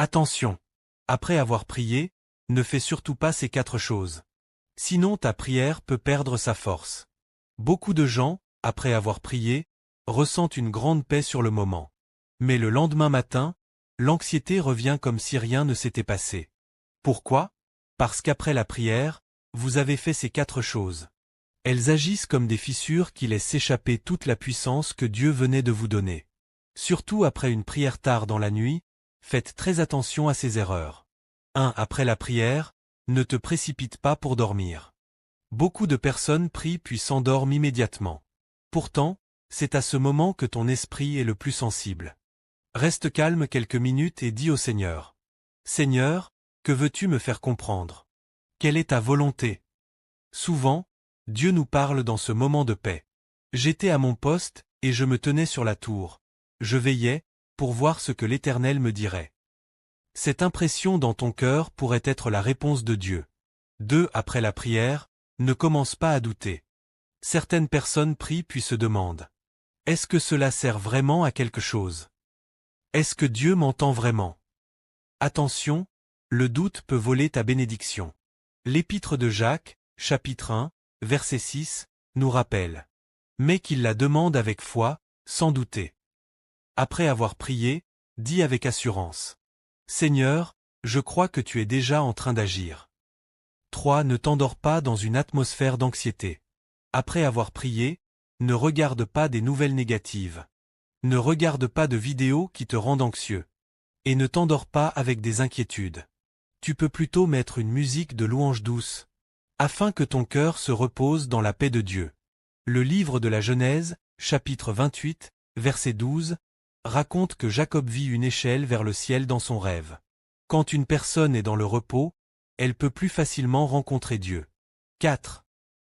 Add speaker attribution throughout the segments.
Speaker 1: Attention! Après avoir prié, ne fais surtout pas ces 4 choses. Sinon ta prière peut perdre sa force. Beaucoup de gens, après avoir prié, ressentent une grande paix sur le moment. Mais le lendemain matin, l'anxiété revient comme si rien ne s'était passé. Pourquoi? Parce qu'après la prière, vous avez fait ces 4 choses. Elles agissent comme des fissures qui laissent s'échapper toute la puissance que Dieu venait de vous donner. Surtout après une prière tard dans la nuit, faites très attention à ces erreurs. 1. Après la prière, ne te précipite pas pour dormir. Beaucoup de personnes prient puis s'endorment immédiatement. Pourtant, c'est à ce moment que ton esprit est le plus sensible. Reste calme quelques minutes et dis au Seigneur. Seigneur, que veux-tu me faire comprendre? Quelle est ta volonté? Souvent, Dieu nous parle dans ce moment de paix. J'étais à mon poste, et je me tenais sur la tour. Je veillais, pour voir ce que l'Éternel me dirait. Cette impression dans ton cœur pourrait être la réponse de Dieu. 2. Après la prière, ne commence pas à douter. Certaines personnes prient puis se demandent. Est-ce que cela sert vraiment à quelque chose? Est-ce que Dieu m'entend vraiment? Attention, le doute peut voler ta bénédiction. L'Épître de Jacques, chapitre 1, verset 6, nous rappelle. Mais qu'il la demande avec foi, sans douter. Après avoir prié, dis avec assurance. Seigneur, je crois que tu es déjà en train d'agir. 3. Ne t'endors pas dans une atmosphère d'anxiété. Après avoir prié, ne regarde pas des nouvelles négatives. Ne regarde pas de vidéos qui te rendent anxieux. Et ne t'endors pas avec des inquiétudes. Tu peux plutôt mettre une musique de louange douce, afin que ton cœur se repose dans la paix de Dieu. Le livre de la Genèse, chapitre 28, verset 12, raconte que Jacob vit une échelle vers le ciel dans son rêve. Quand une personne est dans le repos, elle peut plus facilement rencontrer Dieu. 4.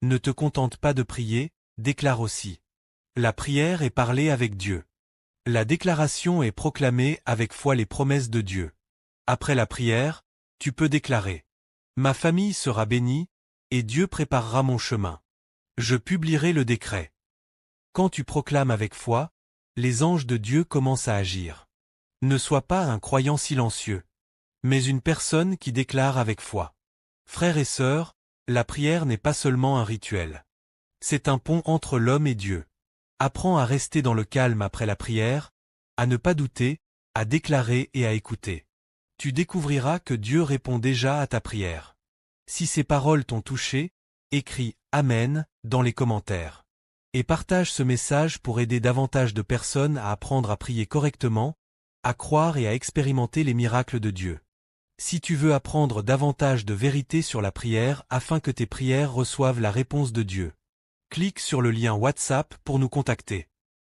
Speaker 1: Ne te contente pas de prier, déclare aussi. La prière est parler avec Dieu. La déclaration est proclamer avec foi les promesses de Dieu. Après la prière, tu peux déclarer. Ma famille sera bénie, et Dieu préparera mon chemin. Je publierai le décret. Quand tu proclames avec foi, les anges de Dieu commencent à agir. Ne sois pas un croyant silencieux, mais une personne qui déclare avec foi. Frères et sœurs, la prière n'est pas seulement un rituel. C'est un pont entre l'homme et Dieu. Apprends à rester dans le calme après la prière, à ne pas douter, à déclarer et à écouter. Tu découvriras que Dieu répond déjà à ta prière. Si ces paroles t'ont touché, écris « Amen » dans les commentaires. Et partage ce message pour aider davantage de personnes à apprendre à prier correctement, à croire et à expérimenter les miracles de Dieu. Si tu veux apprendre davantage de vérité sur la prière afin que tes prières reçoivent la réponse de Dieu, clique sur le lien WhatsApp pour nous contacter.